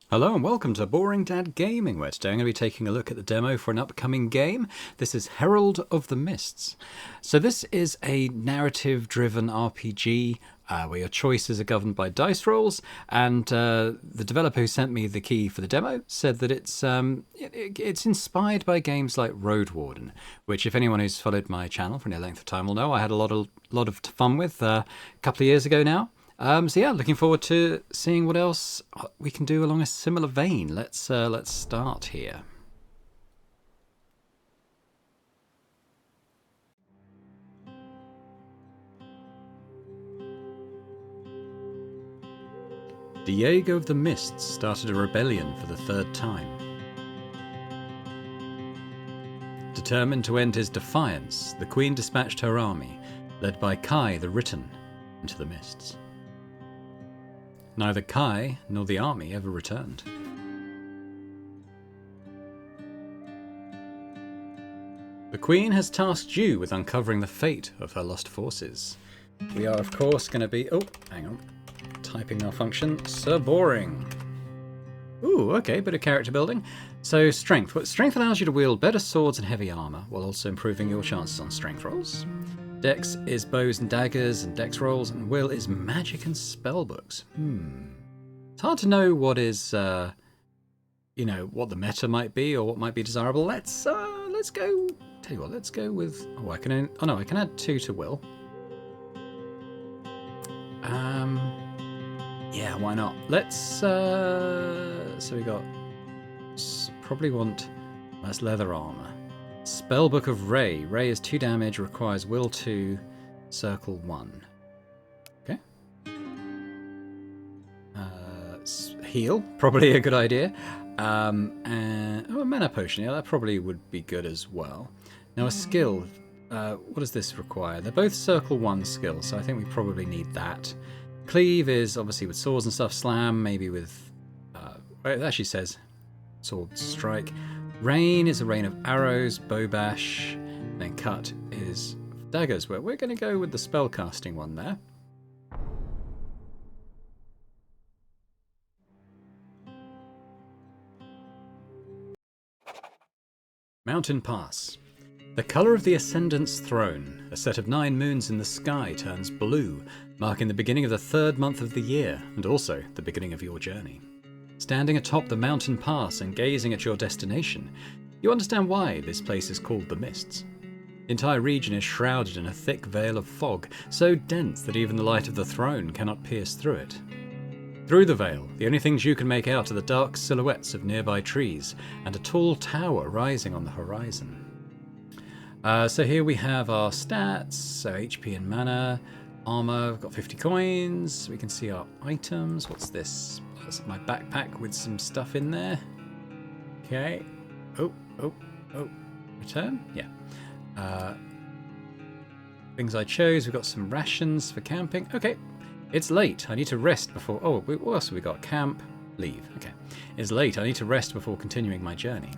Hello and welcome to Boring Dad Gaming, where today I'm going to be taking a look at the demo for an upcoming game. This is Herald of the Mists. So this is a narrative-driven RPG where your choices are governed by dice rolls, and the developer who sent me the key for the demo said that it's inspired by games like Roadwarden, which if anyone who's followed my channel for any length of time will know I had a lot of fun with a couple of years ago now. So yeah, looking forward to seeing what else we can do along a similar vein. Let's start here. Diego of the Mists started a rebellion for the third time. Determined to end his defiance, the Queen dispatched her army, led by Kai the Written, into the Mists. Neither Kai nor the army ever returned. The Queen has tasked you with uncovering the fate of her lost forces. We are, of course, going to be... Oh, hang on. Typing malfunction. So boring. Ooh, okay, bit of character building. So, strength. Well, strength allows you to wield better swords and heavy armor, while also improving your chances on strength rolls. Dex is bows and daggers and dex rolls, and will is magic and spellbooks. It's hard to know what is, what the meta might be or what might be desirable. Let's go. Tell you what, let's go with. Oh, I can add 2 to will. Yeah, why not? Let's. So we got. Probably want. That's leather armor. Spellbook of Ray. Ray is 2 damage, requires will 2, circle 1. Okay. Heal, probably a good idea. And a mana potion, yeah, that probably would be good as well. Now a skill, what does this require? They're both circle 1 skills, so I think we probably need that. Cleave is obviously with swords and stuff. Slam, maybe with, it actually says sword strike. Rain is a rain of arrows, bow bash, and then cut is daggers. We're going to go with the spellcasting one there. Mountain Pass. The colour of the Ascendant's throne, a set of 9 moons in the sky, turns blue, marking the beginning of the 3rd month of the year, and also the beginning of your journey. Standing atop the mountain pass and gazing at your destination, you understand why this place is called the Mists. The entire region is shrouded in a thick veil of fog, so dense that even the light of the throne cannot pierce through it. Through the veil, the only things you can make out are the dark silhouettes of nearby trees and a tall tower rising on the horizon. So here we have our stats, so HP and mana, armor, we've got 50 coins, we can see our items. What's this? That's my backpack with some stuff in there. Okay. Oh. Return? Yeah. Things I chose. We've got some rations for camping. Okay. It's late. I need to rest before... Oh, what else have we got? Camp. Leave. Okay. It's late. I need to rest before continuing my journey.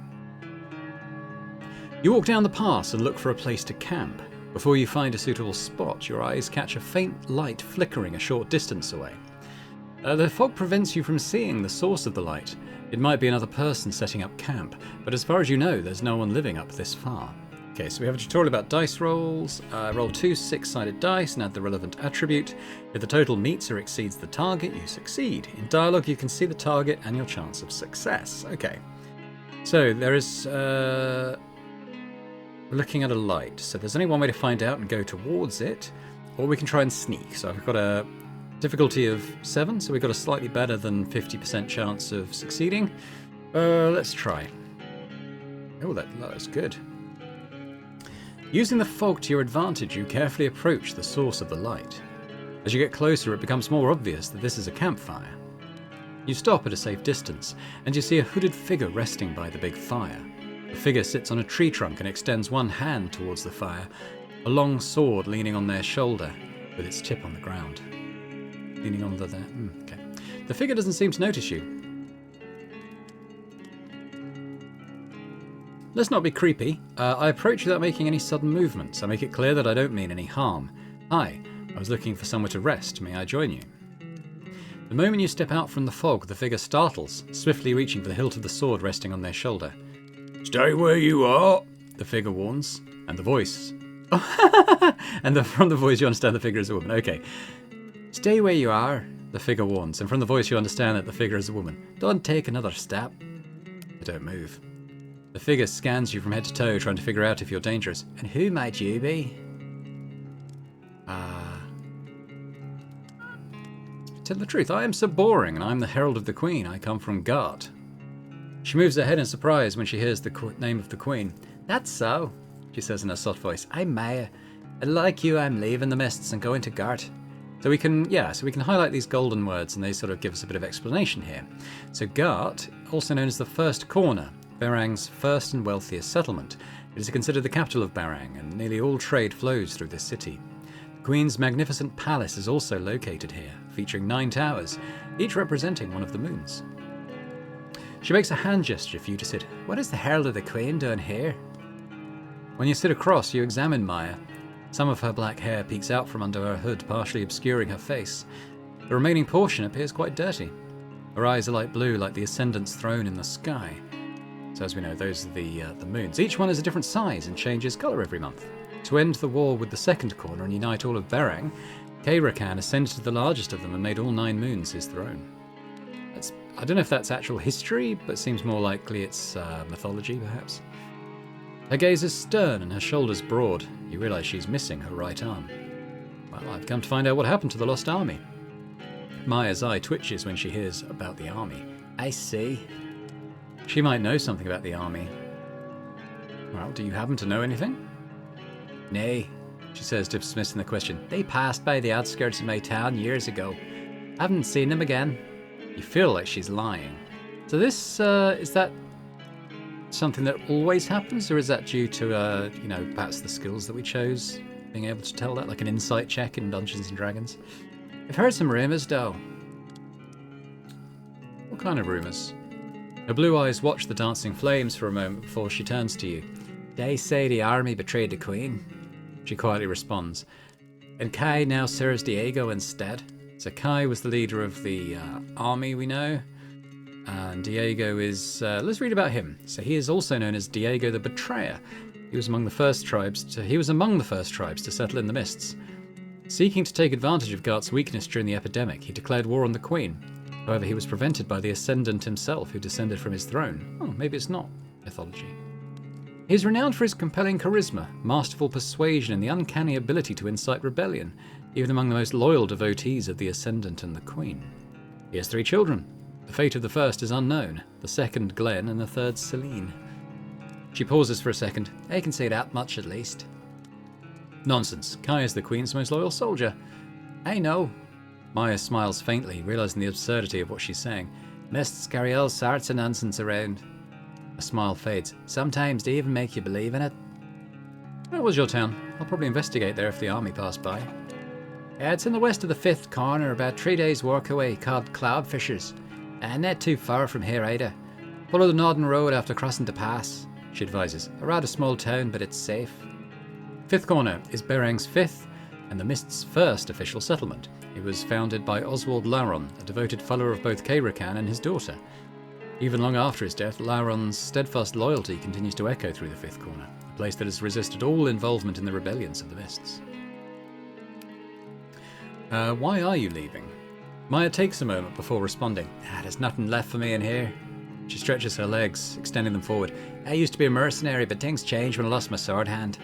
You walk down the pass and look for a place to camp. Before you find a suitable spot, your eyes catch a faint light flickering a short distance away. The fog prevents you from seeing the source of the light. It might be another person setting up camp, but as far as you know, there's no one living up this far. Okay, so we have a tutorial about dice rolls. Roll 2 6-sided dice and add the relevant attribute. If the total meets or exceeds the target, you succeed. In dialogue, you can see the target and your chance of success. Okay, so there is... we're looking at a light, so there's only one way to find out and go towards it, or we can try and sneak. So I've got a difficulty of 7, so we've got a slightly better than 50% chance of succeeding. Let's try. Oh, that's good. Using the fog to your advantage, you carefully approach the source of the light. As you get closer, it becomes more obvious that this is a campfire. You stop at a safe distance, and you see a hooded figure resting by the big fire. The figure sits on a tree trunk and extends one hand towards the fire, a long sword leaning on their shoulder, with its tip on the ground. Leaning on okay. The figure doesn't seem to notice you. Let's not be creepy. I approach without making any sudden movements. I make it clear that I don't mean any harm. Hi, I was looking for somewhere to rest. May I join you? The moment you step out from the fog, the figure startles, swiftly reaching for the hilt of the sword resting on their shoulder. "Stay where you are," the figure warns, and the voice... from the voice you understand the figure is a woman. Okay. "Stay where you are," the figure warns, and from the voice you understand that the figure is a woman. "Don't take another step." I don't move. The figure scans you from head to toe, trying to figure out if you're dangerous. "And who might you be?" To tell the truth, I am so boring, and I'm the Herald of the Queen. I come from Gart. She moves her head in surprise when she hears the name of the Queen. "That's so," she says in a soft voice. "I'm Maya, and like you, I'm leaving the Mists and going to Gart." So we can highlight these golden words, and they sort of give us a bit of explanation here. So Gart, also known as the First Corner, Barang's first and wealthiest settlement. It is considered the capital of Barang, and nearly all trade flows through this city. The Queen's magnificent palace is also located here, featuring 9 towers, each representing one of the moons. She makes a hand gesture for you to sit. "What is the Herald of the Queen doing here?" When you sit across, you examine Maya. Some of her black hair peeks out from under her hood, partially obscuring her face. The remaining portion appears quite dirty. Her eyes are light blue, like the Ascendant's throne in the sky. So as we know, those are the moons. Each one is a different size and changes colour every month. To end the war with the Second Corner and unite all of Barang, Kayrakan ascended to the largest of them and made all 9 moons his throne. I don't know if that's actual history, but seems more likely it's mythology, perhaps. Her gaze is stern and her shoulders broad. You realise she's missing her right arm. Well, I've come to find out what happened to the lost army. Maya's eye twitches when she hears about the army. "I see." She might know something about the army. Well, do you happen to know anything? "Nay," she says, dismissing the question. "They passed by the outskirts of my town years ago. I haven't seen them again." You feel like she's lying. So this, is that something that always happens, or is that due to, perhaps the skills that we chose, being able to tell that, like an insight check in Dungeons and Dragons? I've heard some rumours, though. What kind of rumours? Her blue eyes watch the dancing flames for a moment before she turns to you. "They say the army betrayed the Queen," she quietly responds. "And Kai now serves Diego instead." So Kai was the leader of the army, we know. And Diego is... let's read about him. So he is also known as Diego the Betrayer. He was among the first tribes to settle in the Mists. Seeking to take advantage of Gart's weakness during the epidemic, he declared war on the Queen. However, he was prevented by the Ascendant himself, who descended from his throne. Oh, maybe it's not mythology. He is renowned for his compelling charisma, masterful persuasion, and the uncanny ability to incite rebellion, even among the most loyal devotees of the Ascendant and the Queen. He has 3 children. The fate of the first is unknown, the second Glenn, and the third Celine. She pauses for a second. "I can say that much at least." "Nonsense. Kai is the Queen's most loyal soldier." "I know." Maya smiles faintly, realising the absurdity of what she's saying. "Mists carry all sorts of nonsense around." A smile fades. "Sometimes they even make you believe in it." "Where was your town? I'll probably investigate there if the army passed by." "It's in the west of the 5th Corner, about 3 days' walk away, called Cloudfishers. And not too far from here either. Follow the Northern Road after crossing the pass," she advises. "A rather small town, but it's safe." 5th Corner is Barang's 5th and the Mist's first official settlement. It was founded by Oswald Laron, a devoted follower of both Kayrakan and his daughter. Even long after his death, Laron's steadfast loyalty continues to echo through the 5th Corner, a place that has resisted all involvement in the rebellions of the Mists. Why are you leaving? Maya takes a moment before responding. "There's nothing left for me in here." She stretches her legs, extending them forward. "I used to be a mercenary, but things changed when I lost my sword hand."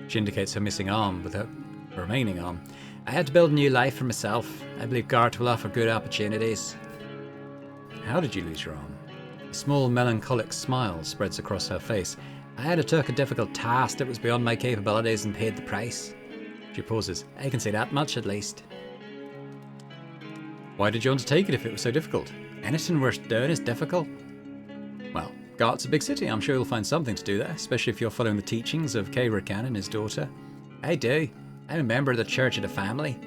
She indicates her missing arm with her remaining arm. "I had to build a new life for myself. I believe Gart will offer good opportunities." "How did you lose your arm?" A small melancholic smile spreads across her face. "I had to take a difficult task that was beyond my capabilities and paid the price." She pauses. "I can say that much at least." "Why did you undertake it if it was so difficult?" "Anything worth doing is difficult." "Well, Gart's a big city. I'm sure you'll find something to do there, especially if you're following the teachings of Kayrakan and his daughter." "I do. I'm a member of the Church of the Family."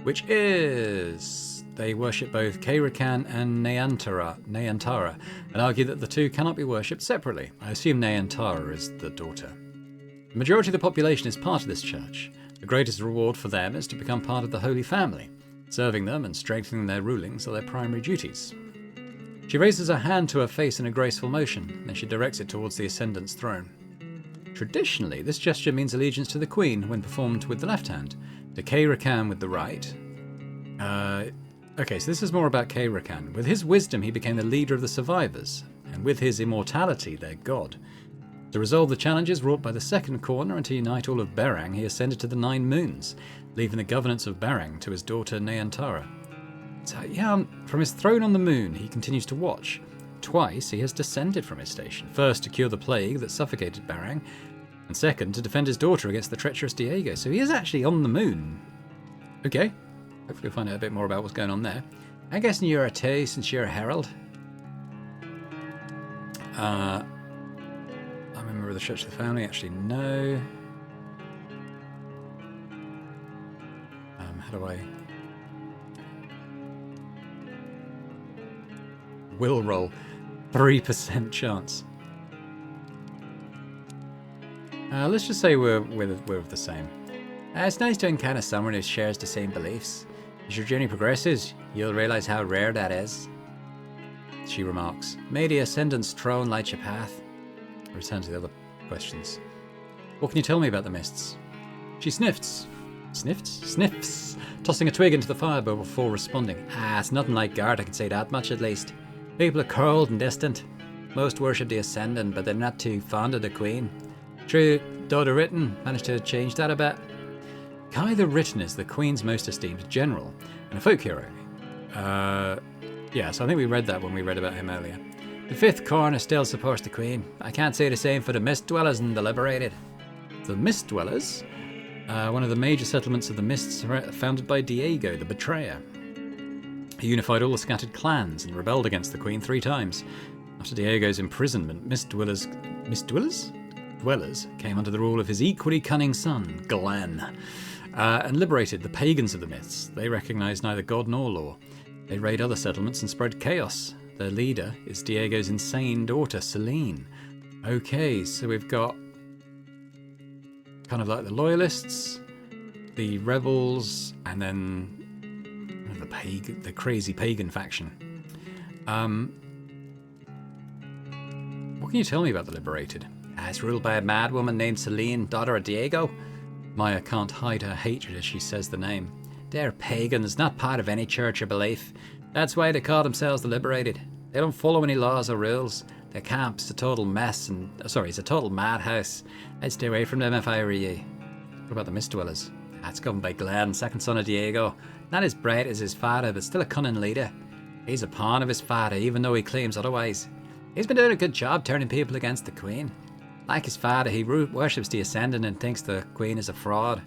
"Which is..." They worship both Kayrakan and Nayantara, and argue that the two cannot be worshipped separately. I assume Nayantara is the daughter. The majority of the population is part of this church. The greatest reward for them is to become part of the Holy Family. Serving them and strengthening their rulings are their primary duties. She raises her hand to her face in a graceful motion, then she directs it towards the Ascendant's throne. Traditionally, this gesture means allegiance to the Queen when performed with the left hand, to Kay Rakan with the right. Okay, so this is more about Kay Rakan. With his wisdom, he became the leader of the survivors, and with his immortality, their god. To resolve the challenges wrought by the second corner and to unite all of Berang, he ascended to the 9 moons, leaving the governance of Berang to his daughter Nayantara. So, yeah, from his throne on the moon, he continues to watch. Twice, he has descended from his station, first to cure the plague that suffocated Berang, and second, to defend his daughter against the treacherous Diego. So he is actually on the moon. Okay. Hopefully we'll find out a bit more about what's going on there. I'm guessing you're a too, since you're a herald. I'm a member of the Church of the Family. Actually, no. How do I... Will roll. 3% chance. Let's just say we're of the same. It's nice to encounter someone who shares the same beliefs. As your journey progresses, you'll realize how rare that is. She remarks, "May the Ascendant's throne light your path." I return to the other questions. "What can you tell me about the mists?" She sniffs, tossing a twig into the fire before responding. It's nothing like Gard, I can say that much at least. People are cold and distant. Most worship the Ascendant, but they're not too fond of the Queen. True, Daughter Written managed to change that a bit. Kai the Written is the Queen's most esteemed general, and a folk hero. Yeah, so I think we read that when we read about him earlier. The 5th corner still supports the Queen. I can't say the same for the Mist Dwellers and the Liberated. The Mist Dwellers, one of the major settlements of the Mists, founded by Diego, the Betrayer. He unified all the scattered clans and rebelled against the Queen 3 times. After Diego's imprisonment, Mist Dwellers came under the rule of his equally cunning son, Glenn, and liberated the pagans of the Mists. They recognized neither god nor law. They raid other settlements and spread chaos. Their leader is Diego's insane daughter, Celine. Okay, so we've got kind of like the loyalists, the rebels, and then the crazy pagan faction. What can you tell me about the Liberated? It's ruled by a mad woman named Celine, daughter of Diego. Maya can't hide her hatred as she says the name. They're pagans, not part of any church or belief. That's why they call themselves the Liberated. They don't follow any laws or rules. Their camp's a total mess it's a total madhouse. I'd stay away from them if I were you. What about the Mist Dwellers? It's governed by Glenn, second son of Diego. Not as bright as his father, but still a cunning leader. He's a pawn of his father, even though he claims otherwise. He's been doing a good job turning people against the Queen. Like his father, he worships the Ascendant and thinks the Queen is a fraud.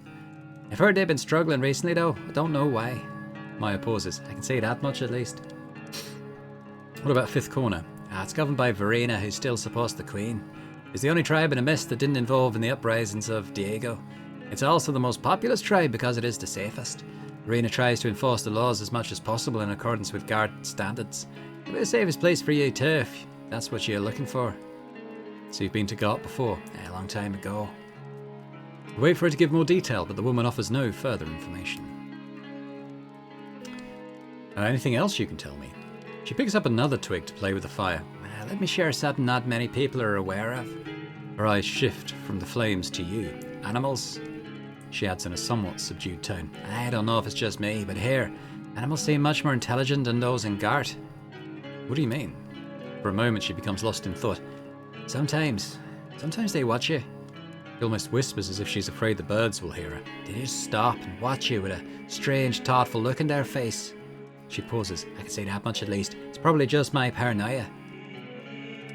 I've heard they've been struggling recently though. I don't know why. Maya pauses. I can say that much at least. What about 5th Corner? It's governed by Verena, who still supports the Queen. It's the only tribe in the Mist that didn't involve in the uprisings of Diego. It's also the most populous tribe because it is the safest. Verena tries to enforce the laws as much as possible in accordance with Guard standards. It'll be the safest place for you too, if that's what you're looking for. So you've been to Gart before? A long time ago. We wait for her to give more detail, but the woman offers no further information. Anything else you can tell me? She picks up another twig to play with the fire. Let me share something not many people are aware of. Her eyes shift from the flames to you. Animals? She adds in a somewhat subdued tone. I don't know if it's just me, but here, animals seem much more intelligent than those in Gart. What do you mean? For a moment she becomes lost in thought. Sometimes they watch you. She almost whispers as if she's afraid the birds will hear her. They just stop and watch you with a strange, thoughtful look in their face. She pauses. I can say that much at least. It's probably just my paranoia.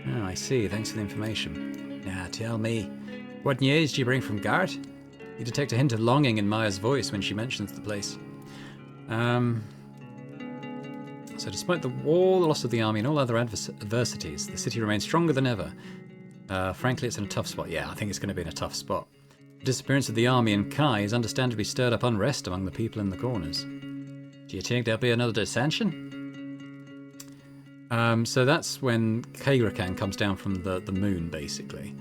Oh, I see. Thanks for the information. Now, tell me, what news do you bring from Gart? You detect a hint of longing in Maya's voice when she mentions the place. So despite the war, the loss of the army, and all other adversities, the city remains stronger than ever. Frankly, it's in a tough spot. Yeah, I think it's going to be in a tough spot. The disappearance of the army in Kai has understandably stirred up unrest among the people in the corners. Do you think there'll be another dissension? So that's when Kairakan comes down from the moon, basically.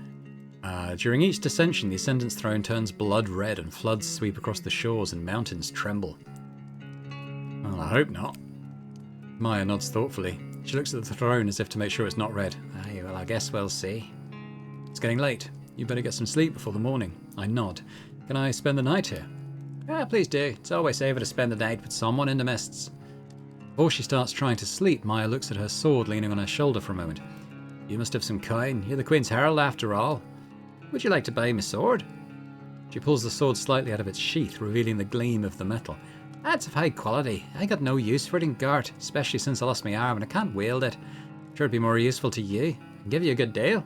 During each dissension, the Ascendant's throne turns blood red and floods sweep across the shores and mountains tremble. I hope not. Maya nods thoughtfully. She looks at the throne as if to make sure it's not red. Aye, well, I guess we'll see. It's getting late. You better get some sleep before the morning. I nod. Can I spend the night here? Yeah, please do. It's always safer to spend the night with someone in the mists. Before she starts trying to sleep, Maya looks at her sword leaning on her shoulder for a moment. You must have some coin. You're the Queen's Herald after all. Would you like to buy me sword? She pulls the sword slightly out of its sheath, revealing the gleam of the metal. That's of high quality. I got no use for it in Gart, especially since I lost my arm and I can't wield it. Sure it'd be more useful to you. I'll give you a good deal.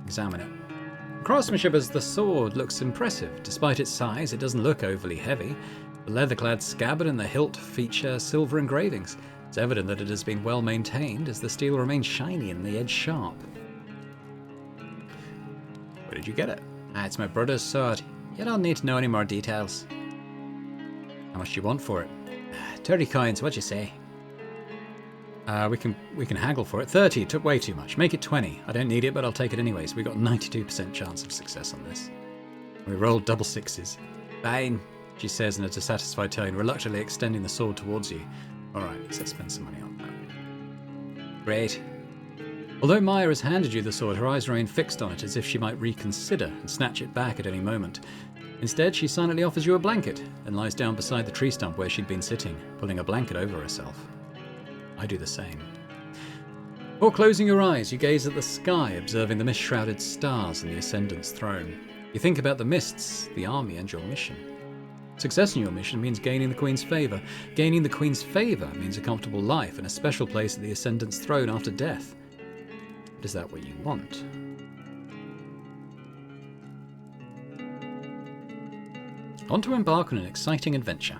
Examine it. Craftsmanship as the sword looks impressive. Despite its size, it doesn't look overly heavy. The leather-clad scabbard and the hilt feature silver engravings. It's evident that it has been well maintained, as the steel remains shiny and the edge sharp. Where did you get it? It's my brother's sword. You don't need to know any more details. How much do you want for it? 30 coins, what'd you say? We can haggle for it. 30, took way too much. Make it 20. I don't need it, but I'll take it anyways. We got 92% chance of success on this. We rolled double sixes. Fine, she says in a dissatisfied tone, reluctantly extending the sword towards you. Alright, let's spend some money on that. Great. Although Maya has handed you the sword, her eyes remain fixed on it as if she might reconsider and snatch it back at any moment. Instead, she silently offers you a blanket and lies down beside the tree stump where she'd been sitting, pulling a blanket over herself. I do the same. Before closing your eyes, you gaze at the sky, observing the mist-shrouded stars and the Ascendant's throne. You think about the mists, the army, and your mission. Success in your mission means gaining the Queen's favour. Gaining the Queen's favour means a comfortable life and a special place at the Ascendant's throne after death. But is that what you want? On to embark on an exciting adventure.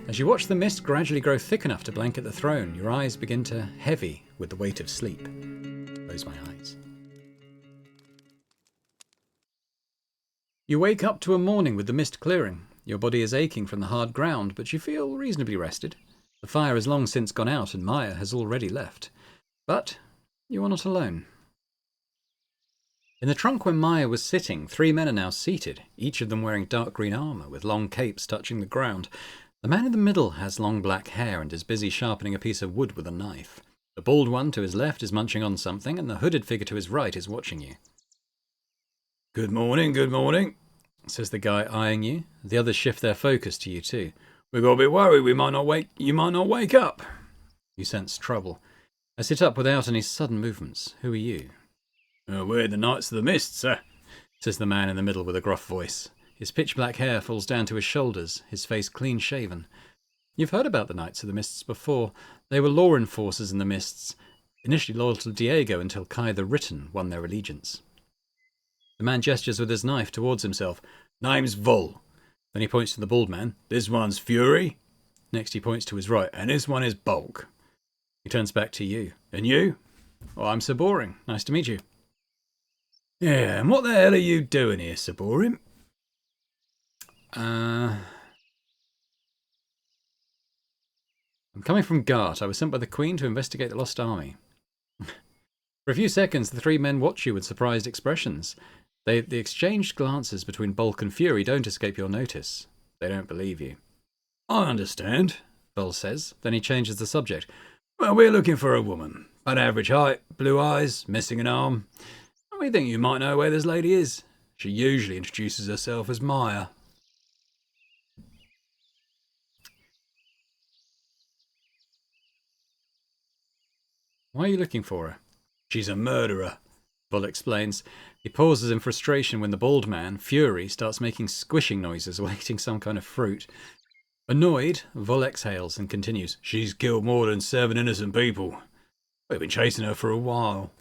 As you watch the mist gradually grow thick enough to blanket the throne, your eyes begin to heavy with the weight of sleep. Close my eyes. You wake up to a morning with the mist clearing. Your body is aching from the hard ground, but you feel reasonably rested. The fire has long since gone out and Maya has already left. But you are not alone. In the trunk where Maya was sitting, 3 men are now seated, each of them wearing dark green armour with long capes touching the ground. The man in the middle has long black hair and is busy sharpening a piece of wood with a knife. The bald one to his left is munching on something, and the hooded figure to his right is watching you. Good morning, says the guy eyeing you. The others shift their focus to you too. We got a bit worried you might not wake up. You sense trouble. I sit up without any sudden movements. Who are you? We're the Knights of the Mists, sir, says the man in the middle with a gruff voice. His pitch-black hair falls down to his shoulders, his face clean-shaven. You've heard about the Knights of the Mists before. They were law enforcers in the Mists, initially loyal to Diego until Kai the Written won their allegiance. The man gestures with his knife towards himself. Name's Vol. Then he points to the bald man. This one's Fury. Next he points to his right. And this one is Bulk. He turns back to you. And you? Oh, I'm Sir Boring. Nice to meet you. Yeah, and what the hell are you doing here, Sir Boring? I'm coming from Gart. I was sent by the Queen to investigate the lost army. For a few seconds, the 3 men watch you with surprised expressions. The exchanged glances between Bulk and Fury don't escape your notice. They don't believe you. I understand, Vol says. Then he changes the subject. Well, we're looking for a woman. About average height, blue eyes, missing an arm. We think you might know where this lady is. She usually introduces herself as Maya. Why are you looking for her? She's a murderer, Vol explains. He pauses in frustration when the bald man, Fury, starts making squishing noises while eating some kind of fruit. Annoyed, Vol exhales and continues. She's killed more than 7 innocent people. We've been chasing her for a while.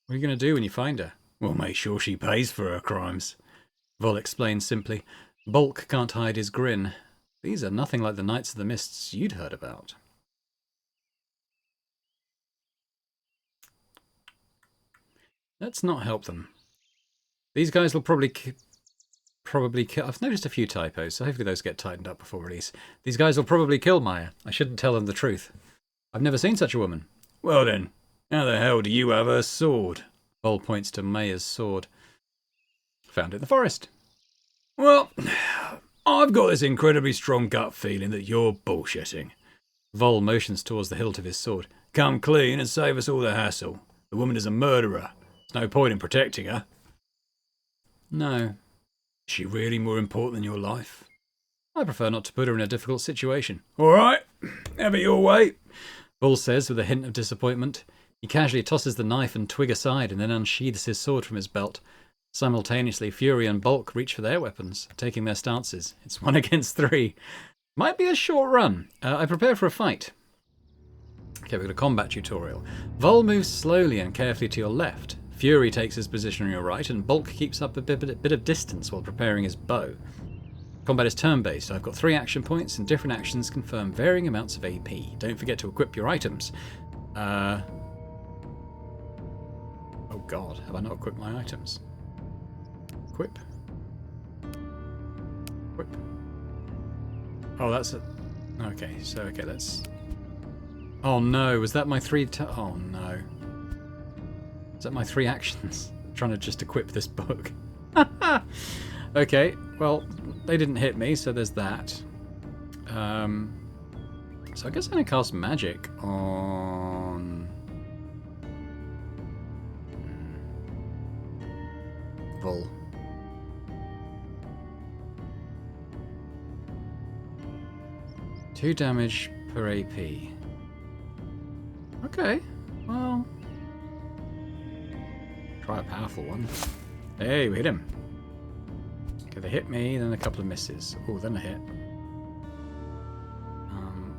What are you going to do when you find her? We'll make sure she pays for her crimes. Vol explains simply. Bulk can't hide his grin. These are nothing like the Knights of the Mists you'd heard about. Let's not help them. These guys will probably kill. I've noticed a few typos, so hopefully those get tightened up before release. These guys will probably kill Maya. I shouldn't tell them the truth. I've never seen such a woman. Well then, how the hell do you have her sword? Vol points to Maya's sword. Found it in the forest. Well, I've got this incredibly strong gut feeling that you're bullshitting. Vol motions towards the hilt of his sword. Come clean and save us all the hassle. The woman is a murderer. There's no point in protecting her. No. Is she really more important than your life? I prefer not to put her in a difficult situation. All right, have it your way, Bull says with a hint of disappointment. He casually tosses the knife and twig aside and then unsheathes his sword from his belt. Simultaneously, Fury and Bulk reach for their weapons, taking their stances. It's 1 against 3. Might be a short run. I prepare for a fight. Okay, we've got a combat tutorial. Vol moves slowly and carefully to your left. Fury takes his position on your right, and Bulk keeps up a bit of distance while preparing his bow. Combat is turn-based. I've got 3 action points, and different actions confirm varying amounts of AP. Don't forget to equip your items. Oh god, have I not equipped my items? Equip. Equip. Oh, that's it. Okay, so, okay, that's... Oh no, was that my 3... Oh no. Is that my 3 actions? I'm trying to just equip this book. Okay, well, they didn't hit me, so there's that. So I guess I'm going to cast magic on... Vol. Two damage per AP. Okay, well... Try a powerful one. Hey, we hit him. Okay, they hit me, then a couple of misses. Oh, then a hit. I'm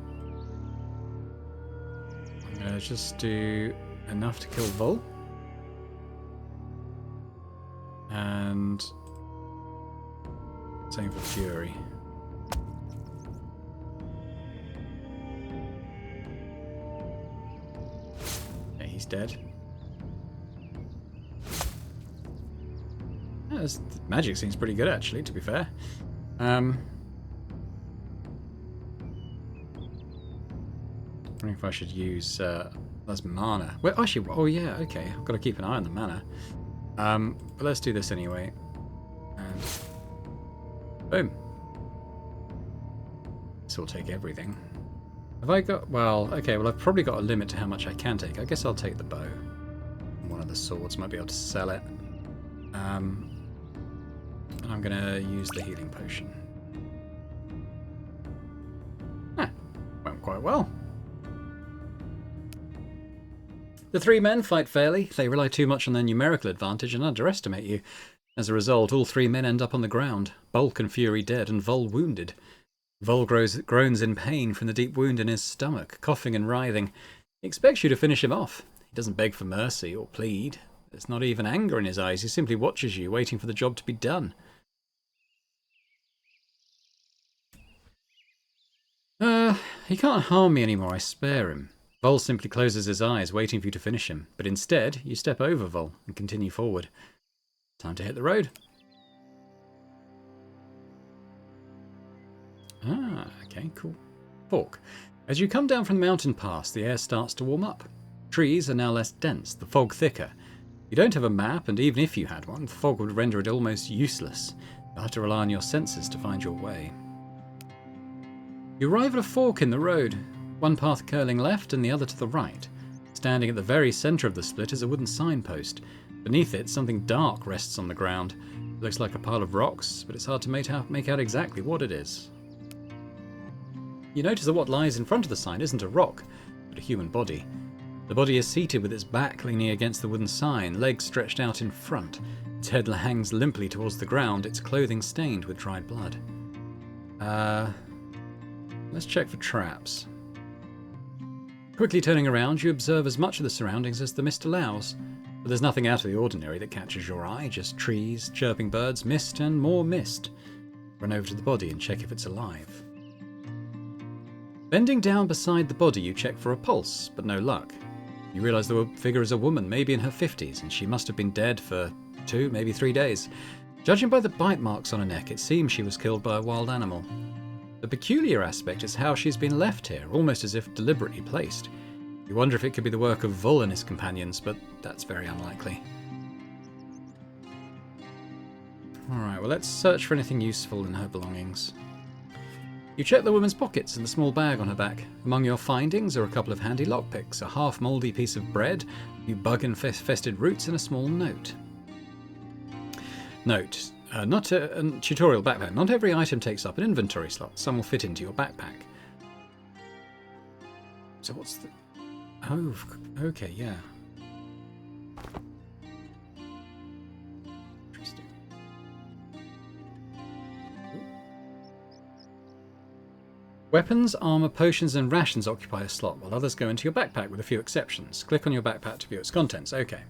going to just do enough to kill Vol. And... same for Fury. Okay, he's dead. Yeah, this magic seems pretty good, actually, to be fair. Wondering if I should use... that's mana. Well, actually, oh yeah, okay. I've got to keep an eye on the mana. But let's do this anyway. And... boom. This will take everything. Have I got... well, okay, well, I've probably got a limit to how much I can take. I guess I'll take the bow. And one of the swords. Might be able to sell it. And I'm going to use the healing potion. Went quite well. The 3 men fight fairly. They rely too much on their numerical advantage and underestimate you. As a result, all 3 men end up on the ground, Bulk and Fury dead and Vol wounded. Vol groans in pain from the deep wound in his stomach, coughing and writhing. He expects you to finish him off. He doesn't beg for mercy or plead. There's not even anger in his eyes. He simply watches you, waiting for the job to be done. He can't harm me anymore. I spare him. Vol simply closes his eyes, waiting for you to finish him. But instead, you step over Vol and continue forward. Time to hit the road. Okay, cool. Fork. As you come down from the mountain pass, the air starts to warm up. Trees are now less dense, the fog thicker. You don't have a map, and even if you had one, the fog would render it almost useless. You'll have to rely on your senses to find your way. You arrive at a fork in the road, one path curling left and the other to the right. Standing at the very centre of the split is a wooden signpost. Beneath it, something dark rests on the ground. It looks like a pile of rocks, but it's hard to make out exactly what it is. You notice that what lies in front of the sign isn't a rock, but a human body. The body is seated with its back leaning against the wooden sign, legs stretched out in front. Its head hangs limply towards the ground, its clothing stained with dried blood. Let's check for traps. Quickly turning around, you observe as much of the surroundings as the mist allows. But there's nothing out of the ordinary that catches your eye, just trees, chirping birds, mist, and more mist. Run over to the body and check if it's alive. Bending down beside the body, you check for a pulse, but no luck. You realise the figure is a woman, maybe in her 50s, and she must have been dead for 2, maybe 3 days. Judging by the bite marks on her neck, it seems she was killed by a wild animal. The peculiar aspect is how she's been left here, almost as if deliberately placed. You wonder if it could be the work of Vol and his companions, but that's very unlikely. Alright, well let's search for anything useful in her belongings. You check the woman's pockets and the small bag on her back. Among your findings are a couple of handy lockpicks, a half-mouldy piece of bread, a few bug-infested roots, and a small note. Note, not a tutorial backpack. Not every item takes up an inventory slot. Some will fit into your backpack. So what's the... Oh, okay, yeah. Interesting. Weapons, armor, potions, and rations occupy a slot, while others go into your backpack with a few exceptions. Click on your backpack to view its contents. Okay.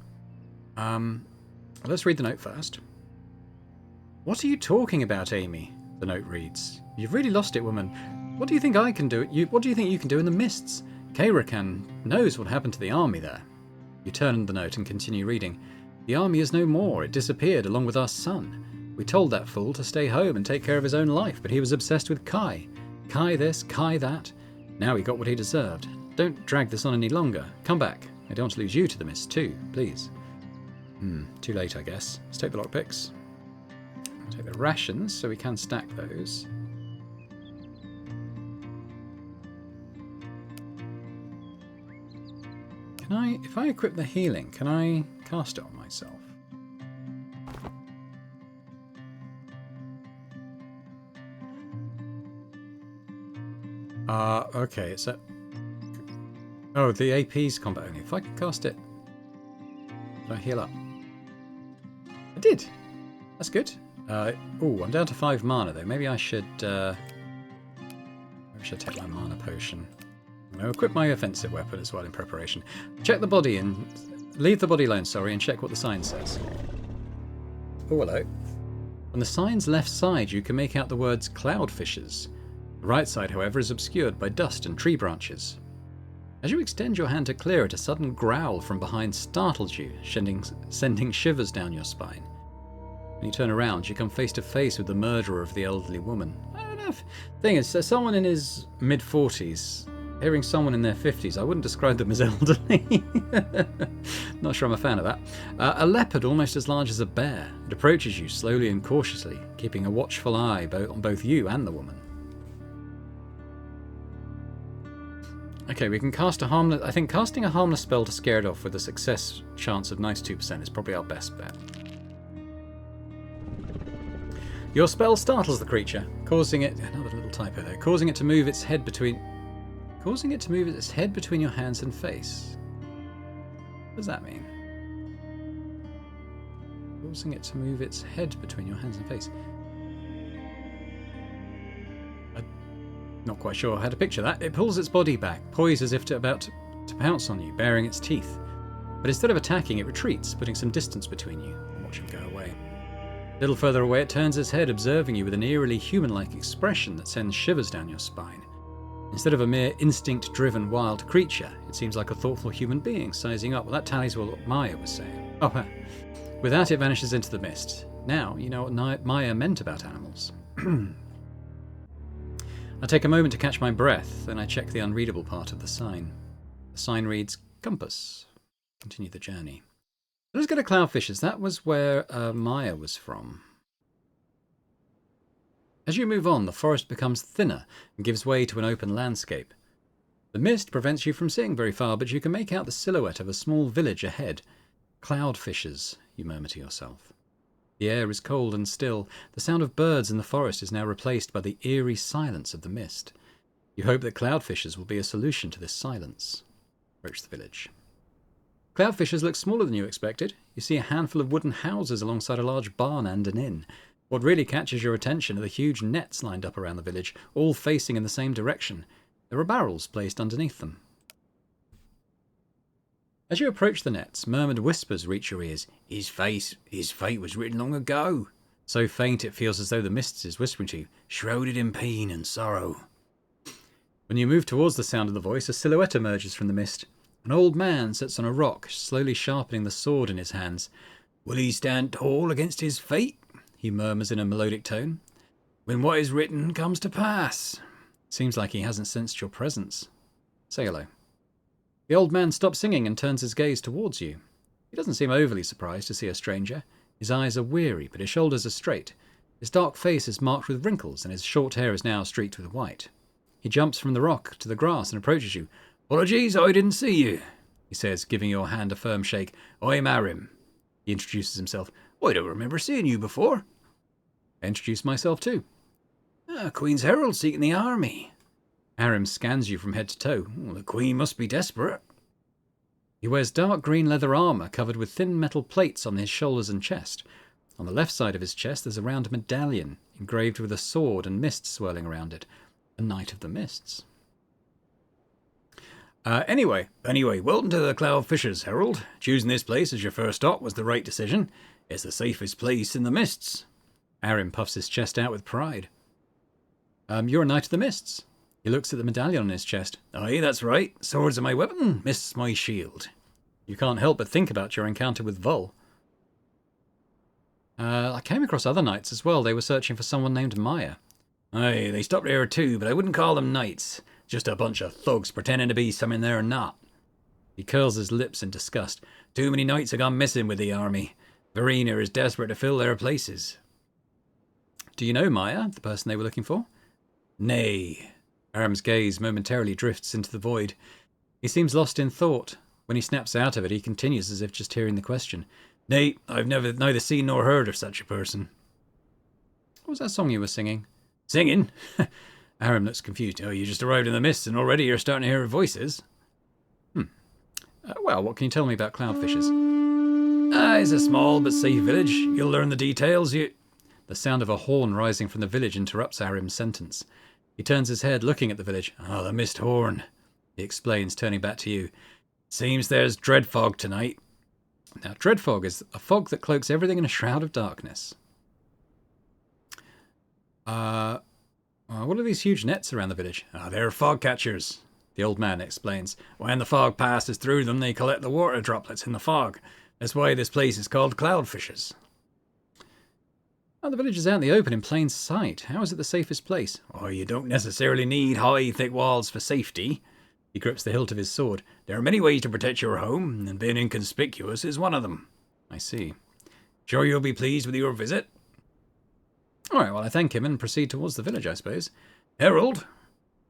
Let's read the note first. What are you talking about, Amy? The note reads. You've really lost it, woman. What do you think I can do? What do you think you can do in the mists? Kayrakan knows what happened to the army there. You turn the note and continue reading. The army is no more. It disappeared along with our son. We told that fool to stay home and take care of his own life, but he was obsessed with Kai. Kai this, Kai that. Now he got what he deserved. Don't drag this on any longer. Come back. I don't want to lose you to the mist too, please. Too late, I guess. Let's take the lockpicks. Take the rations so we can stack those. Can I, if I equip the healing, can I cast it on myself? Okay, it's a... Oh, the AP's combat only. If I can cast it... Can I heal up? I did! That's good. Oh, I'm down to 5 mana though. Maybe I should take my mana potion. I'll equip my offensive weapon as well in preparation. Check the body and... Leave the body alone, sorry, and check what the sign says. Oh, hello. On the sign's left side, you can make out the words cloudfishes. The right side, however, is obscured by dust and tree branches. As you extend your hand to clear it, a sudden growl from behind startles you, sending shivers down your spine. When you turn around, you come face to face with the murderer of the elderly woman. I don't know if... Thing is, someone in his mid-40s, hearing someone in their 50s, I wouldn't describe them as elderly. Not sure I'm a fan of that. A leopard almost as large as a bear. It approaches you slowly and cautiously, keeping a watchful eye on both you and the woman. Okay, we can cast a harmless... I think casting a harmless spell to scare it off with a success chance of 92% is probably our best bet. Your spell startles the creature, causing it... Another little typo there. Causing it to move its head between your hands and face. What does that mean? Causing it to move its head between your hands and face. Not quite sure how to picture that. It pulls its body back, poised as if about to pounce on you, baring its teeth. But instead of attacking, it retreats, putting some distance between you and watch it go away. A little further away, it turns its head, observing you with an eerily human-like expression that sends shivers down your spine. Instead of a mere instinct-driven wild creature, it seems like a thoughtful human being sizing up. Well, that tallies with what Maya was saying. Oh, with that, it vanishes into the mist. Now, you know what Maya meant about animals. I take a moment to catch my breath, then I check the unreadable part of the sign. The sign reads, Compass. Continue the journey. Let's go to Cloudfishes. That was where Maya was from. As you move on, the forest becomes thinner and gives way to an open landscape. The mist prevents you from seeing very far, but you can make out the silhouette of a small village ahead. Cloudfishes, you murmur to yourself. The air is cold and still. The sound of birds in the forest is now replaced by the eerie silence of the mist. You hope that cloudfishes will be a solution to this silence. Approach the village. Cloudfishes look smaller than you expected. You see a handful of wooden houses alongside a large barn and an inn. What really catches your attention are the huge nets lined up around the village, all facing in the same direction. There are barrels placed underneath them. As you approach the nets, murmured whispers reach your ears. His fate was written long ago. So faint it feels as though the mist is whispering to you, shrouded in pain and sorrow. When you move towards the sound of the voice, a silhouette emerges from the mist. An old man sits on a rock, slowly sharpening the sword in his hands. Will he stand tall against his fate? He murmurs in a melodic tone. When what is written comes to pass. Seems like he hasn't sensed your presence. Say hello. The old man stops singing and turns his gaze towards you. He doesn't seem overly surprised to see a stranger. His eyes are weary, but his shoulders are straight. His dark face is marked with wrinkles, and his short hair is now streaked with white. He jumps from the rock to the grass and approaches you. "Apologies, I didn't see you," he says, giving your hand a firm shake. "I'm Arim." He introduces himself. "I don't remember seeing you before." I introduce myself too. "Queen's Herald seeking the army." Arim scans you from head to toe. "The Queen must be desperate." He wears dark green leather armour covered with thin metal plates on his shoulders and chest. On the left side of his chest there's a round medallion engraved with a sword and mist swirling around it. A Knight of the Mists. Anyway, welcome to the Cloudfishers, Herald. Choosing this place as your first stop was the right decision. It's the safest place in the Mists. Arim puffs his chest out with pride. You're a Knight of the Mists. He looks at the medallion on his chest. Aye, that's right. Swords are my weapon, mists my shield. You can't help but think about your encounter with Vol. I came across other knights as well. They were searching for someone named Maya. Aye, they stopped there too, but I wouldn't call them knights. Just a bunch of thugs pretending to be something they're not. He curls his lips in disgust. Too many knights have gone missing with the army. Verena is desperate to fill their places. Do you know Maya, the person they were looking for? Nay. Arim's gaze momentarily drifts into the void. He seems lost in thought. When he snaps out of it, he continues as if just hearing the question. Nay, I've neither seen nor heard of such a person. What was that song you were singing? Singing? Arim looks confused. Oh, you just arrived in the Mists and already you're starting to hear voices? Well, what can you tell me about Cloudfishers? It's a small but safe village. You'll learn the details. The sound of a horn rising from the village interrupts Arim's sentence. He turns his head, looking at the village. Oh, the mist horn, he explains, turning back to you. Seems there's dread fog tonight. Now, dread fog is a fog that cloaks everything in a shroud of darkness. What are these huge nets around the village? They're fog catchers, the old man explains. When the fog passes through them, they collect the water droplets in the fog. That's why this place is called Cloudfishers. Oh, the village is out in the open in plain sight. How is it the safest place? Oh, you don't necessarily need high, thick walls for safety. He grips the hilt of his sword. There are many ways to protect your home, and being inconspicuous is one of them. I see. Sure you'll be pleased with your visit? All right, well, I thank him and proceed towards the village, I suppose. Herald,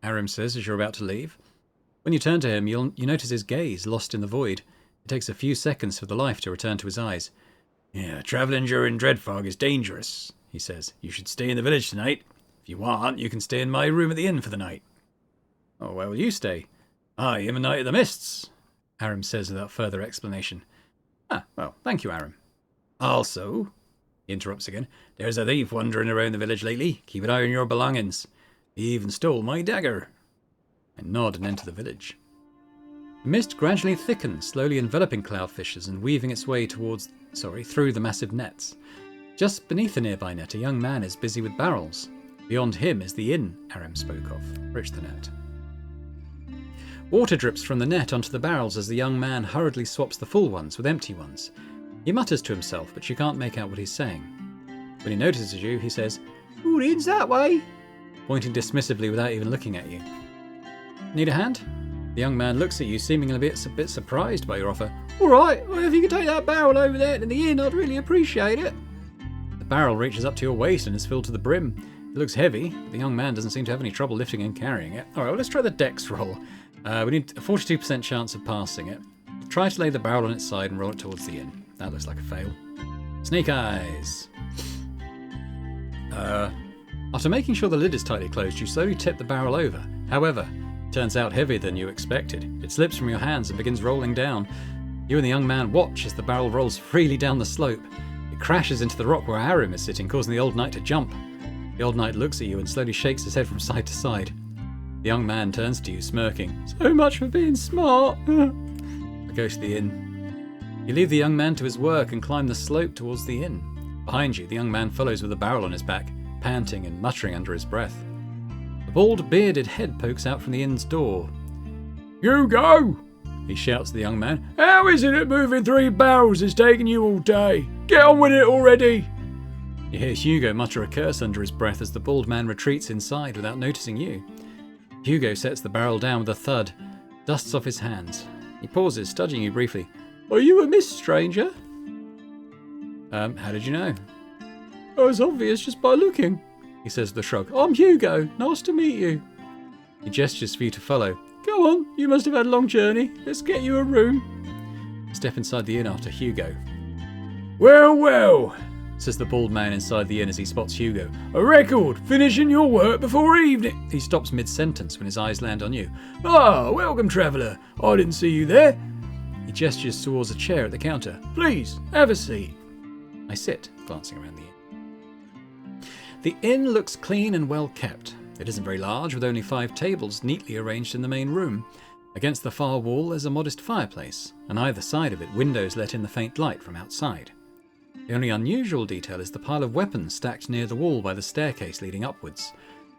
Arim says as you're about to leave. When you turn to him, you notice his gaze lost in the void. It takes a few seconds for the life to return to his eyes. Yeah, travelling during dread fog is dangerous, he says. You should stay in the village tonight. If you want, you can stay in my room at the inn for the night. Oh, where will you stay? I am a Knight of the Mists, Arim says without further explanation. Well, thank you, Arim. Also, he interrupts again, there's a thief wandering around the village lately. Keep an eye on your belongings. He even stole my dagger. I nod and enter the village. The mist gradually thickens, slowly enveloping Cloudfishers and weaving its way through the massive nets. Just beneath a nearby net, a young man is busy with barrels. Beyond him is the inn Arim spoke of. Bridge the net. Water drips from the net onto the barrels as the young man hurriedly swaps the full ones with empty ones. He mutters to himself, but you can't make out what he's saying. When he notices you, he says, "Ooh, the inn's that way," pointing dismissively without even looking at you. Need a hand? The young man looks at you, seemingly a bit surprised by your offer. All right, well, if you could take that barrel over there to the inn, I'd really appreciate it. The barrel reaches up to your waist and is filled to the brim. It looks heavy, but the young man doesn't seem to have any trouble lifting and carrying it. All right, well, let's try the dex roll. We need a 42% chance of passing it. Try to lay the barrel on its side and roll it towards the inn. That looks like a fail. Snake eyes. After making sure the lid is tightly closed, you slowly tip the barrel over. However, it turns out heavier than you expected. It slips from your hands and begins rolling down. You and the young man watch as the barrel rolls freely down the slope. It crashes into the rock where Arim is sitting, causing the old knight to jump. The old knight looks at you and slowly shakes his head from side to side. The young man turns to you, smirking. So much for being smart. I go to the inn. You leave the young man to his work and climb the slope towards the inn. Behind you, the young man follows with a barrel on his back, panting and muttering under his breath. A bald, bearded head pokes out from the inn's door. "Hugo!" he shouts to the young man. "How is it that moving 3 barrels is taking you all day? Get on with it already!" You hear Hugo mutter a curse under his breath as the bald man retreats inside without noticing you. Hugo sets the barrel down with a thud, dusts off his hands. He pauses, studying you briefly. "Are you a Mist stranger?" How did you know? Oh, it's obvious just by looking, he says with a shrug. I'm Hugo. Nice to meet you. He gestures for you to follow. Go on, you must have had a long journey. Let's get you a room. Step inside the inn after Hugo. Well, well, says the bald man inside the inn as he spots Hugo. A record, finishing your work before evening. He stops mid-sentence when his eyes land on you. Ah, welcome, traveller. I didn't see you there. He gestures towards a chair at the counter. Please, have a seat. I sit, glancing around the inn. The inn looks clean and well kept. It isn't very large, with only 5 tables neatly arranged in the main room. Against the far wall there's a modest fireplace, and either side of it windows let in the faint light from outside. The only unusual detail is the pile of weapons stacked near the wall by the staircase leading upwards.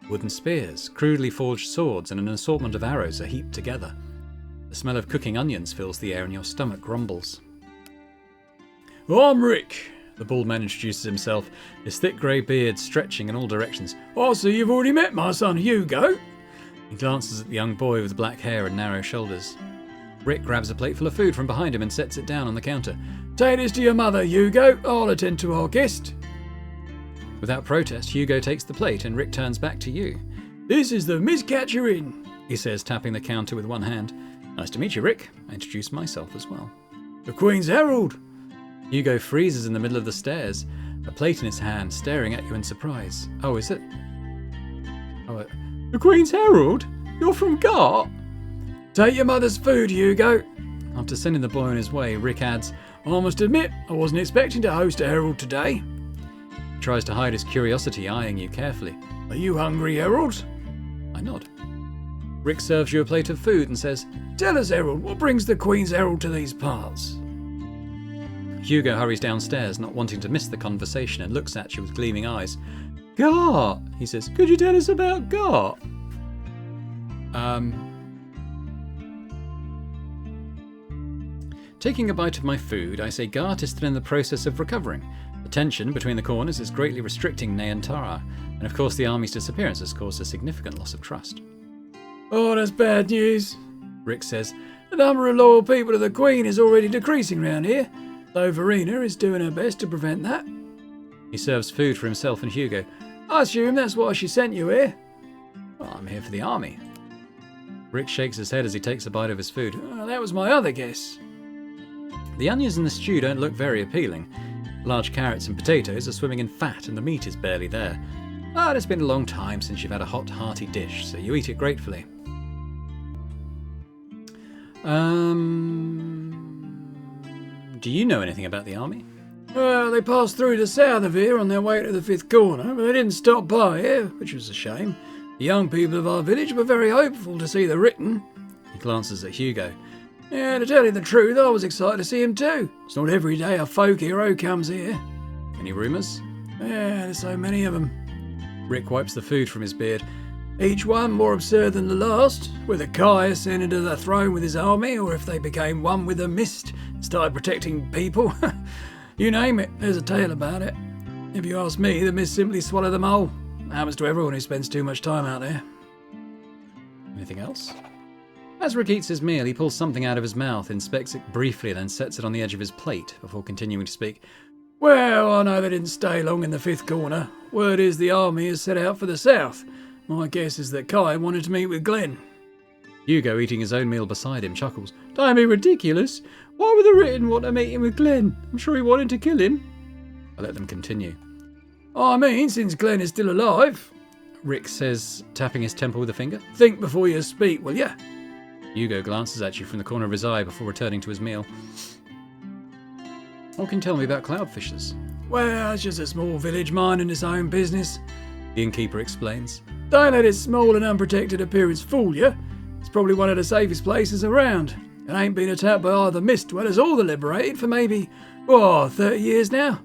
Wooden spears, crudely forged swords, and an assortment of arrows are heaped together. The smell of cooking onions fills the air and your stomach grumbles. I'm Rick. The bald man introduces himself, his thick grey beard stretching in all directions. I see you've already met my son Hugo. He glances at the young boy with black hair and narrow shoulders. Rick grabs a plate full of food from behind him and sets it down on the counter. Take this to your mother, Hugo. I'll attend to our guest. Without protest, Hugo takes the plate and Rick turns back to you. This is the Miss Catcher Inn, he says, tapping the counter with one hand. Nice to meet you, Rick. I introduce myself as well. The Queen's Herald. Hugo freezes in the middle of the stairs, a plate in his hand, staring at you in surprise. Oh, is it? Oh, the Queen's Herald? You're from Gart? Take your mother's food, Hugo. After sending the boy on his way, Rick adds, I must admit, I wasn't expecting to host a Herald today. He tries to hide his curiosity, eyeing you carefully. Are you hungry, Herald? I nod. Rick serves you a plate of food and says, Tell us, Herald, what brings the Queen's Herald to these parts? Hugo hurries downstairs, not wanting to miss the conversation, and looks at you with gleaming eyes. Gart, he says. Could you tell us about Gart? Taking a bite of my food, I say Gart is still in the process of recovering. The tension between the corners is greatly restricting Nayantara, and of course the army's disappearance has caused a significant loss of trust. Oh, that's bad news, Rick says. The number of loyal people to the Queen is already decreasing round here, though Verena is doing her best to prevent that. He serves food for himself and Hugo. I assume that's why she sent you here. Well, I'm here for the army. Rick shakes his head as he takes a bite of his food. Oh, that was my other guess. The onions in the stew don't look very appealing. Large carrots and potatoes are swimming in fat and the meat is barely there. But it's been a long time since you've had a hot, hearty dish, so you eat it gratefully. Do you know anything about the army? Well, they passed through the south of here on their way to the fifth corner, but they didn't stop by here, which was a shame. The young people of our village were very hopeful to see the written. He glances at Hugo. Yeah, to tell you the truth, I was excited to see him too. It's not every day a folk hero comes here. Any rumours? Yeah, there's so many of them. Rick wipes the food from his beard. Each one more absurd than the last, whether Kai ascended to the throne with his army, or if they became one with the MISTS and started protecting people. You name it, there's a tale about it. If you ask me, the MISTS simply swallow them whole. Happens to everyone who spends too much time out there. Anything else? As Rick eats his meal, he pulls something out of his mouth, inspects it briefly, then sets it on the edge of his plate before continuing to speak. Well, I know they didn't stay long in the fifth corner. Word is the army has set out for the south. My guess is that Kai wanted to meet with Glenn. Hugo, eating his own meal beside him, chuckles. Don't be ridiculous. Why would the written want to meet him with Glenn? I'm sure he wanted to kill him. I let them continue. I mean, since Glenn is still alive, Rick says, tapping his temple with a finger. Think before you speak, will ya? Hugo glances at you from the corner of his eye before returning to his meal. What can you tell me about cloudfishers? Well, it's just a small village minding its own business, the innkeeper explains. Don't let its small and unprotected appearance fool you. It's probably one of the safest places around. It ain't been attacked by either MISTS dwellers or the Liberated for maybe, 30 years now.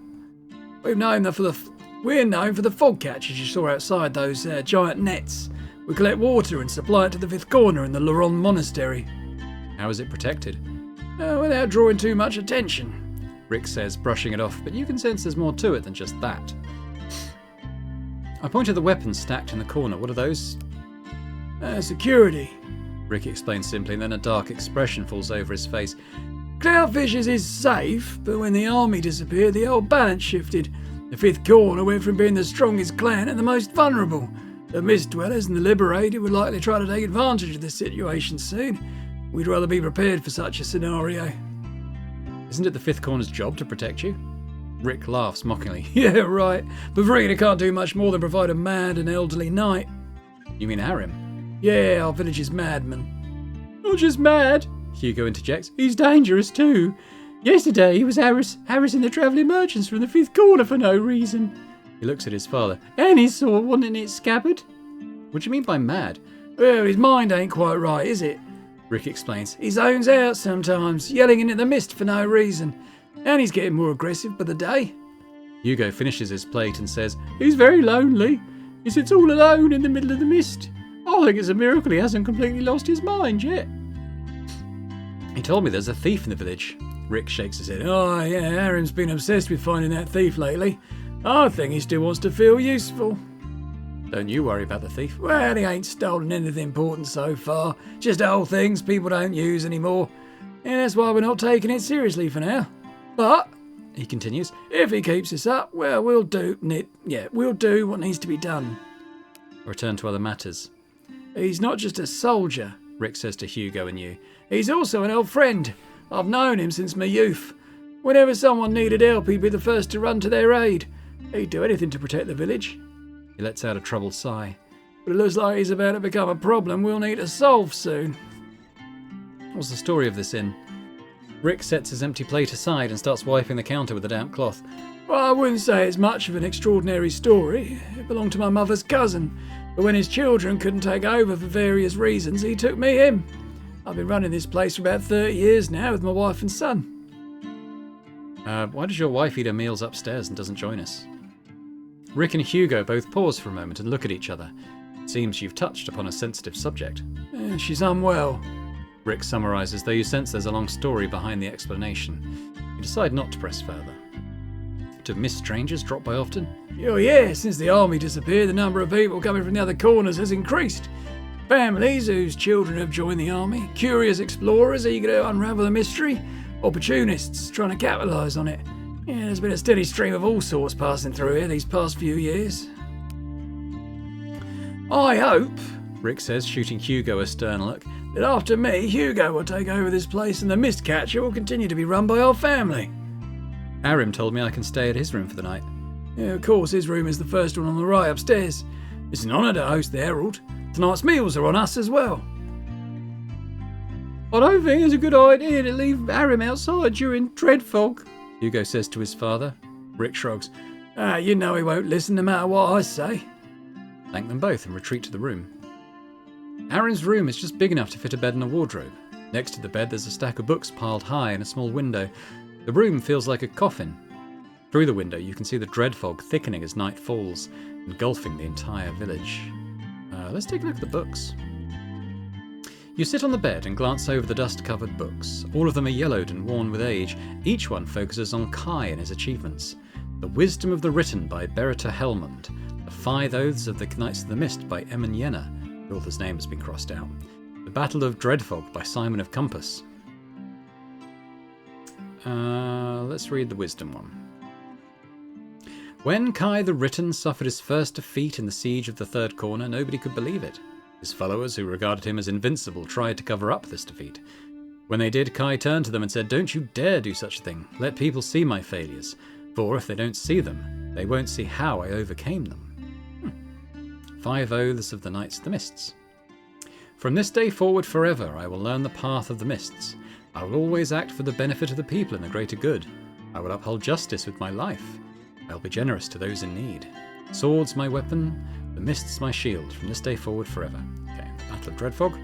We're known for the fog catchers you saw outside, those giant nets. We collect water and supply it to the fifth corner in the Laron Monastery. How is it protected? Without drawing too much attention, Rick says, brushing it off, but you can sense there's more to it than just that. I point to the weapons stacked in the corner. What are those? Security, Rick explains simply, and then a dark expression falls over his face. Cloudfishers is safe, but when the army disappeared, the old balance shifted. The Fifth Corner went from being the strongest clan to the most vulnerable. The Mist Dwellers and the Liberated would likely try to take advantage of this situation soon. We'd rather be prepared for such a scenario. Isn't it the Fifth Corner's job to protect you? Rick laughs mockingly. Yeah, right. But Verena can't do much more than provide a mad and elderly knight. You mean Arim? Yeah, our village's madman. Not just mad, Hugo interjects. he's dangerous too. Yesterday he was harassing the travelling merchants from the Fifth Corner for no reason. He looks at his father. And his sword wasn't in its scabbard. What do you mean by mad? Well, his mind ain't quite right, is it? Rick explains. He zones out sometimes, yelling into the mist for no reason. And he's getting more aggressive by the day. Hugo finishes his plate and says, He's very lonely. He sits all alone in the middle of the mist. I think it's a miracle he hasn't completely lost his mind yet. He told me there's a thief in the village. Rick shakes his head. Oh, yeah, Arim's been obsessed with finding that thief lately. I think he still wants to feel useful. Don't you worry about the thief. Well, he ain't stolen anything important so far. Just old things people don't use anymore. And that's why we're not taking it seriously for now. But, he continues, if he keeps us up, well, we'll do what needs to be done. Return to other matters. He's not just a soldier, Rick says to Hugo and you. He's also an old friend. I've known him since my youth. Whenever someone needed help, he'd be the first to run to their aid. He'd do anything to protect the village. He lets out a troubled sigh. But it looks like he's about to become a problem we'll need to solve soon. What's the story of this inn? Rick sets his empty plate aside and starts wiping the counter with a damp cloth. Well, I wouldn't say it's much of an extraordinary story. It belonged to my mother's cousin. But when his children couldn't take over for various reasons, he took me in. I've been running this place for about 30 years now with my wife and son. Why does your wife eat her meals upstairs and doesn't join us? Rick and Hugo both pause for a moment and look at each other. It seems you've touched upon a sensitive subject. She's unwell. Rick summarises, though you sense there's a long story behind the explanation. You decide not to press further. Do Miss Strangers drop by often? Oh yeah, since the army disappeared, the number of people coming from the other corners has increased. Families whose children have joined the army, curious explorers eager to unravel the mystery, opportunists trying to capitalise on it. Yeah, there's been a steady stream of all sorts passing through here these past few years. I hope, Rick says, shooting Hugo a stern look, that after me, Hugo will take over this place and the mist catcher will continue to be run by our family. Arim told me I can stay at his room for the night. Yeah, of course, his room is the first one on the right upstairs. It's an honour to host the Herald. Tonight's meals are on us as well. I don't think it's a good idea to leave Arim outside during Dreadfog, Hugo says to his father. Rick shrugs. You know he won't listen no matter what I say. Thank them both and retreat to the room. Arim's room is just big enough to fit a bed and a wardrobe. Next to the bed there's a stack of books piled high and a small window. The room feels like a coffin. Through the window you can see the dreadfog thickening as night falls, engulfing the entire village. Let's take a look at the books. You sit on the bed and glance over the dust-covered books. All of them are yellowed and worn with age. Each one focuses on Kai and his achievements. The Wisdom of the Written by Berita Helmond. The 5 Oaths of the Knights of the Mist by Eamon Yenna. The author's name has been crossed out. The Battle of Dreadfog by Simon of Compass. Let's read the Wisdom one. When Kai the Written suffered his first defeat in the siege of the Third Corner, nobody could believe it. His followers, who regarded him as invincible, tried to cover up this defeat. When they did, Kai turned to them and said, "Don't you dare do such a thing. Let people see my failures. For if they don't see them, they won't see how I overcame them." 5 Oaths of the Knights of the Mists. From this day forward forever, I will learn the path of the Mists. I will always act for the benefit of the people and the greater good. I will uphold justice with my life. I will be generous to those in need. Swords my weapon, the mists my shield, from this day forward forever. Okay, Battle of Dreadfog.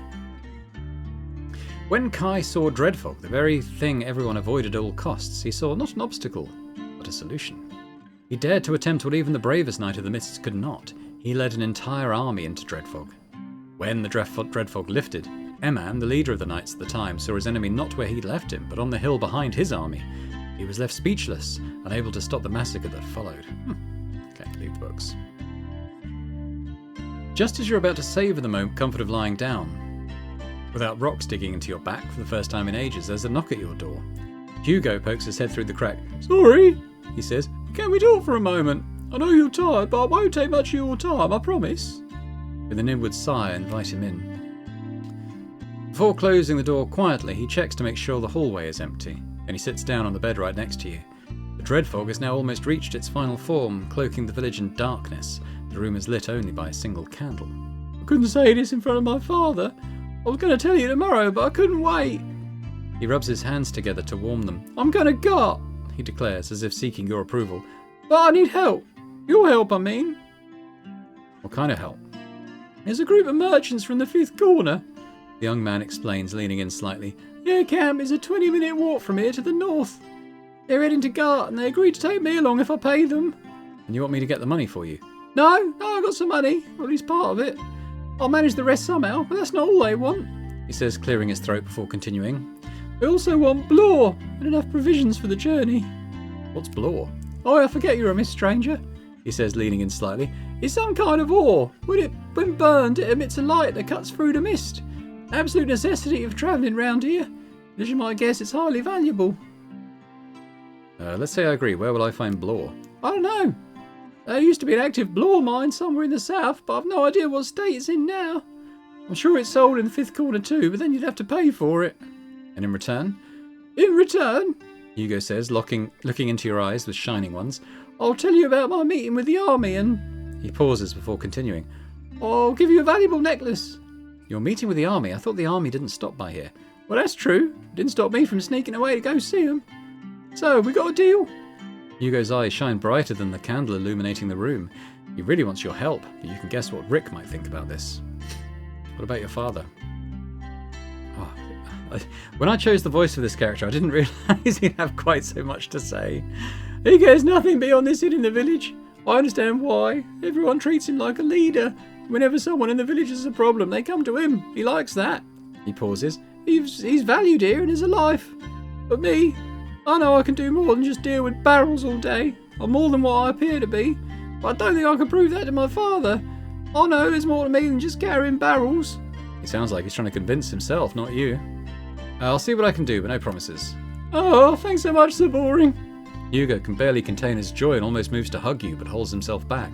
When Kai saw Dreadfog, the very thing everyone avoided at all costs, he saw not an obstacle, but a solution. He dared to attempt what even the bravest knight of the mists could not. He led an entire army into Dreadfog. When the Dreadfog lifted, Eman, the leader of the knights at the time, saw his enemy not where he'd left him, but on the hill behind his army. He was left speechless, unable to stop the massacre that followed. Okay, leave the books. Just as you're about to savor the comfort of lying down, without rocks digging into your back for the first time in ages, there's a knock at your door. Hugo pokes his head through the crack. Sorry, He says, can we talk for a moment? I know you're tired, but I won't take much of your time, I promise. with an inward sigh, I invite him in. Before closing the door quietly, he checks to make sure the hallway is empty, and he sits down on the bed right next to you. The dread fog has now almost reached its final form, cloaking the village in darkness. The room is lit only by a single candle. I couldn't say this in front of my father. I was going to tell you tomorrow, but I couldn't wait. He rubs his hands together to warm them. I'm going to go, He declares, as if seeking your approval. but I need help. Your help, I mean. What kind of help? There's a group of merchants from the fifth corner. The young man explains, leaning in slightly. Their camp is a 20-minute walk from here to the north. They're heading to Gart, and they agreed to take me along if I pay them. And you want me to get the money for you? No, I got some money, or at least part of it. I'll manage the rest somehow, but that's not all they want. He says, clearing his throat before continuing. They also want blore and enough provisions for the journey. What's blore? Oh, I forget you're a Miss Stranger. He says, leaning in slightly. It's some kind of ore. When burned, it emits a light that cuts through the mist. Absolute necessity of travelling round here. As you might guess, it's highly valuable. Let's say I agree. Where will I find blore? I don't know. There used to be an active blore mine somewhere in the south, but I've no idea what state it's in now. I'm sure it's sold in the fifth corner too, but then you'd have to pay for it. And in return? In return, Hugo says, looking into your eyes with shining ones. I'll tell you about my meeting with the army and He pauses before continuing. I'll give you a valuable necklace. Your meeting with the army? I thought the army didn't stop by here. Well, that's true. It didn't stop me from sneaking away to go see them. So, we got a deal? Hugo's eyes shine brighter than the candle illuminating the room. He really wants your help, but you can guess what Rick might think about this. What about your father? When I chose the voice for this character, I didn't realise he'd have quite so much to say. He cares nothing beyond this inn in the village. I understand why. Everyone treats him like a leader. Whenever someone in the village has a problem, they come to him. He likes that. He pauses. He's valued here and has a life. But me, I know I can do more than just deal with barrels all day. I'm more than what I appear to be. But I don't think I can prove that to my father. I know there's more to me than just carrying barrels. He sounds like he's trying to convince himself, not you. I'll see what I can do, but no promises. Oh, thanks so much, Sir Boring. Hugo can barely contain his joy and almost moves to hug you, but holds himself back.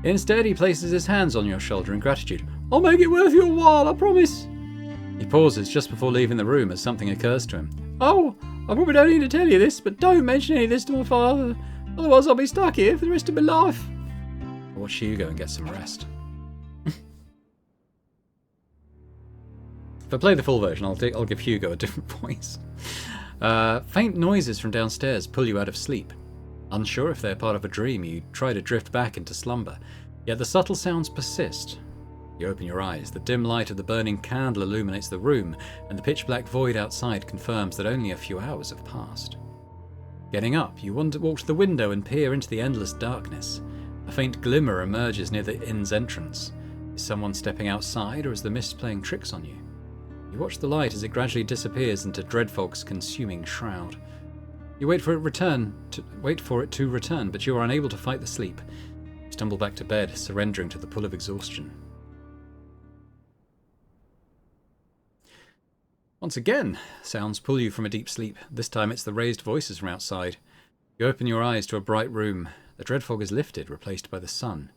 Instead, he places his hands on your shoulder in gratitude. I'll make it worth your while, I promise. He pauses just before leaving the room as something occurs to him. Oh, I probably don't need to tell you this, but don't mention any of this to my father. Otherwise I'll be stuck here for the rest of my life. I'll watch Hugo and get some rest. If I play the full version, I'll give Hugo a different voice. Faint noises from downstairs pull you out of sleep. Unsure if they're part of a dream, you try to drift back into slumber. Yet the subtle sounds persist. You open your eyes. The dim light of the burning candle illuminates the room, and the pitch-black void outside confirms that only a few hours have passed. Getting up, you walk to the window and peer into the endless darkness. A faint glimmer emerges near the inn's entrance. Is someone stepping outside, or is the mist playing tricks on you? You watch the light as it gradually disappears into Dreadfog's consuming shroud. You wait for it to return, but you are unable to fight the sleep. You stumble back to bed, surrendering to the pull of exhaustion. Once again, sounds pull you from a deep sleep. This time it's the raised voices from outside. You open your eyes to a bright room. The Dreadfog is lifted, replaced by the sun.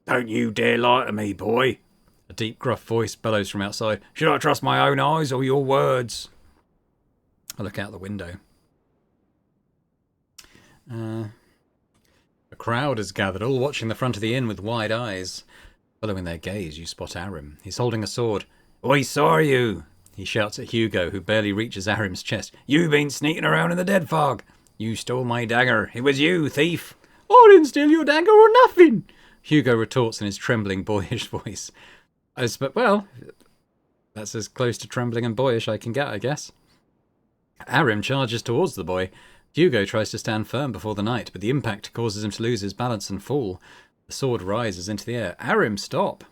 Don't you dare lie to me, boy. A deep, gruff voice bellows from outside. Should I trust my own eyes or your words? I look out the window. A crowd has gathered, all watching the front of the inn with wide eyes. Following their gaze, you spot Arim. He's holding a sword. I saw you. He shouts at Hugo, who barely reaches Arim's chest. You been sneaking around in the dead fog. You stole my dagger. It was you, thief. I didn't steal your dagger or nothing. Hugo retorts in his trembling, boyish voice. Well, that's as close to trembling and boyish I can get, I guess. Arim charges towards the boy. Hugo tries to stand firm before the knight, but the impact causes him to lose his balance and fall. The sword rises into the air. Arim, stop!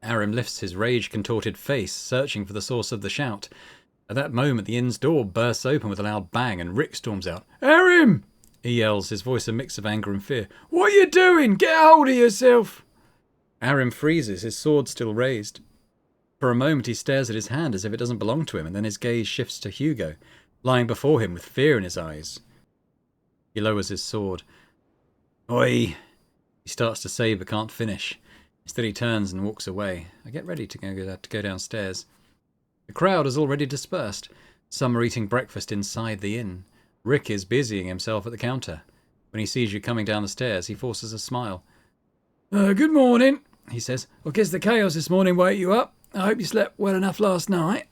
Arim lifts his rage-contorted face, searching for the source of the shout. At that moment, the inn's door bursts open with a loud bang, and Rick storms out. Arim! He yells, his voice a mix of anger and fear. What are you doing? Get hold of yourself! Arim freezes, his sword still raised. For a moment he stares at his hand as if it doesn't belong to him, and then his gaze shifts to Hugo, lying before him with fear in his eyes. He lowers his sword. Oi! He starts to say but can't finish. Instead he turns and walks away. I get ready to go downstairs. The crowd has already dispersed. Some are eating breakfast inside the inn. Rick is busying himself at the counter. When he sees you coming down the stairs, he forces a smile. Good morning, he says. I guess the chaos this morning woke you up. I hope you slept well enough last night.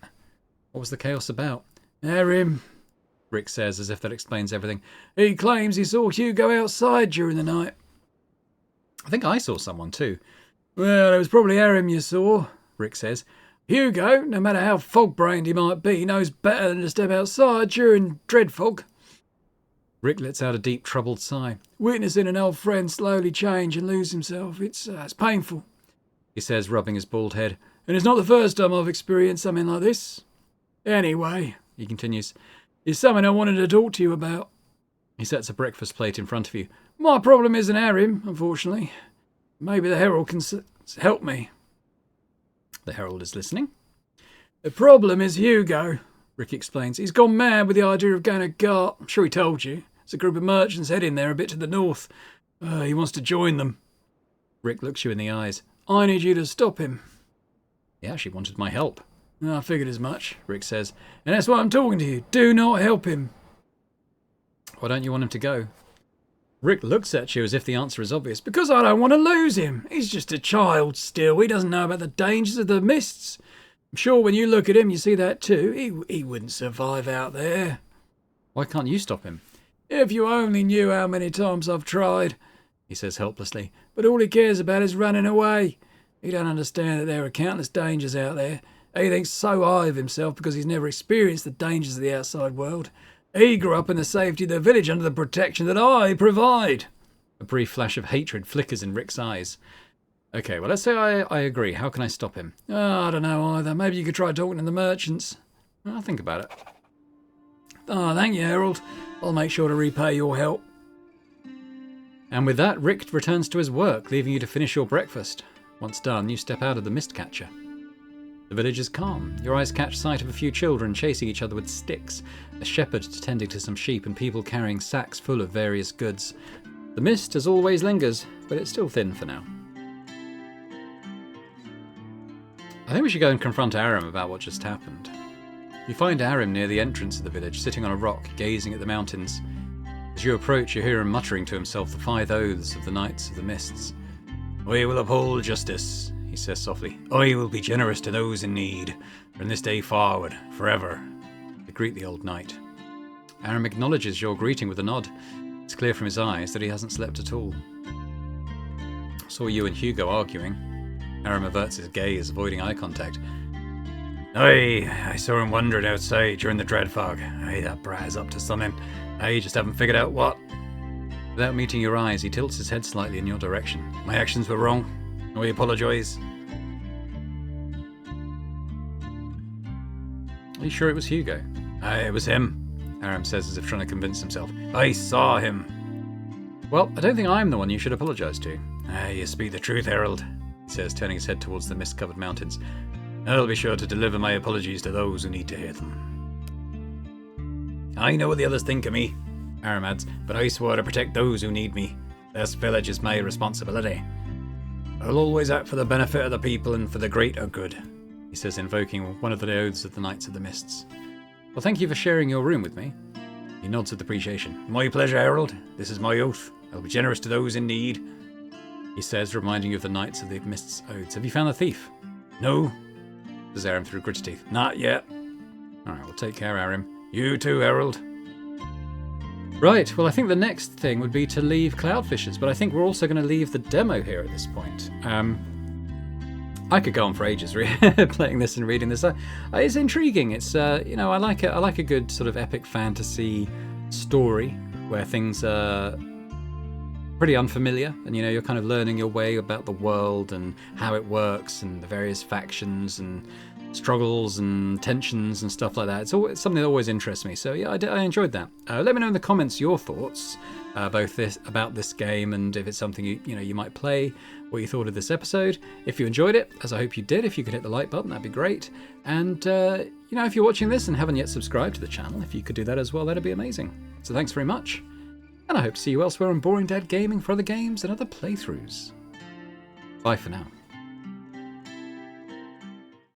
What was the chaos about? Arim, Rick says, as if that explains everything. He claims he saw Hugo outside during the night. I think I saw someone too. Well, it was probably Arim you saw, Rick says. Hugo, no matter how fog-brained he might be, knows better than to step outside during dread fog. Rick lets out a deep, troubled sigh. Witnessing an old friend slowly change and lose himself, it's painful, he says, rubbing his bald head. And it's not the first time I've experienced something like this. Anyway, he continues, it's something I wanted to talk to you about. He sets a breakfast plate in front of you. My problem isn't Arim, unfortunately. Maybe the Herald can help me. The Herald is listening. The problem is Hugo, Rick explains. He's gone mad with the idea of going to Gart. I'm sure he told you. There's a group of merchants heading there a bit to the north. He wants to join them. Rick looks you in the eyes. I need you to stop him. He actually wanted my help. I figured as much, Rick says. And that's why I'm talking to you. Do not help him. Why don't you want him to go? Rick looks at you as if the answer is obvious. Because I don't want to lose him. He's just a child still. He doesn't know about the dangers of the mists. I'm sure when you look at him, you see that too. He wouldn't survive out there. Why can't you stop him? If you only knew how many times I've tried, he says helplessly. But all he cares about is running away. He don't understand that there are countless dangers out there. He thinks so high of himself because he's never experienced the dangers of the outside world. He grew up in the safety of the village under the protection that I provide. A brief flash of hatred flickers in Rick's eyes. Okay, well, let's say I agree. How can I stop him? I don't know either. Maybe you could try talking to the merchants. I'll think about it. Thank you, Herald. I'll make sure to repay your help. And with that, Rick returns to his work, leaving you to finish your breakfast. Once done, you step out of the mist catcher. The village is calm. Your eyes catch sight of a few children chasing each other with sticks, a shepherd tending to some sheep, and people carrying sacks full of various goods. The mist, as always, lingers, but it's still thin for now. I think we should go and confront Arim about what just happened. You find Arim near the entrance of the village, sitting on a rock, gazing at the mountains. As you approach, you hear him muttering to himself the 5 oaths of the Knights of the Mists. "I will uphold justice," he says softly. "I will be generous to those in need, from this day forward, forever." You greet the old knight. Arim acknowledges your greeting with a nod. It's clear from his eyes that he hasn't slept at all. I saw you and Hugo arguing. Arim averts his gaze, avoiding eye contact. I saw him wandering outside during the dread fog. That brat is up to something. I just haven't figured out what. Without meeting your eyes, he tilts his head slightly in your direction. My actions were wrong. I apologise. Are you sure it was Hugo? It was him, Arim says as if trying to convince himself. I saw him. Well, I don't think I'm the one you should apologise to. You speak the truth, Herald, he says, turning his head towards the mist-covered mountains. I'll be sure to deliver my apologies to those who need to hear them. I know what the others think of me, Arim adds, but I swore to protect those who need me. This village is my responsibility. I'll always act for the benefit of the people and for the greater good, he says, invoking one of the oaths of the Knights of the Mists. Well, thank you for sharing your room with me. He nods with appreciation. My pleasure, Herald. This is my oath. I'll be generous to those in need, he says, reminding you of the Knights of the Mists' oaths. Have you found the thief? No, says Arim through gritted teeth. Not yet. Alright, well, take care, Arim. You too, Herald. Right, well, I think the next thing would be to leave Cloudfishers, but I think we're also going to leave the demo here at this point. I could go on for ages playing this and reading this. It's intriguing. It's I like it. I like a good sort of epic fantasy story where things are pretty unfamiliar, and you're kind of learning your way about the world and how it works and the various factions and struggles and tensions and stuff like that. It's always something that always interests me. So yeah, I enjoyed that. Let me know in the comments your thoughts about this game, and if it's something you might play, what you thought of this episode. If you enjoyed it, as I hope you did, if you could hit the like button, that'd be great. And if you're watching this and haven't yet subscribed to the channel, if you could do that as well, that'd be amazing. So thanks very much, and I hope to see you elsewhere on Boring Dad Gaming for other games and other playthroughs. Bye for now.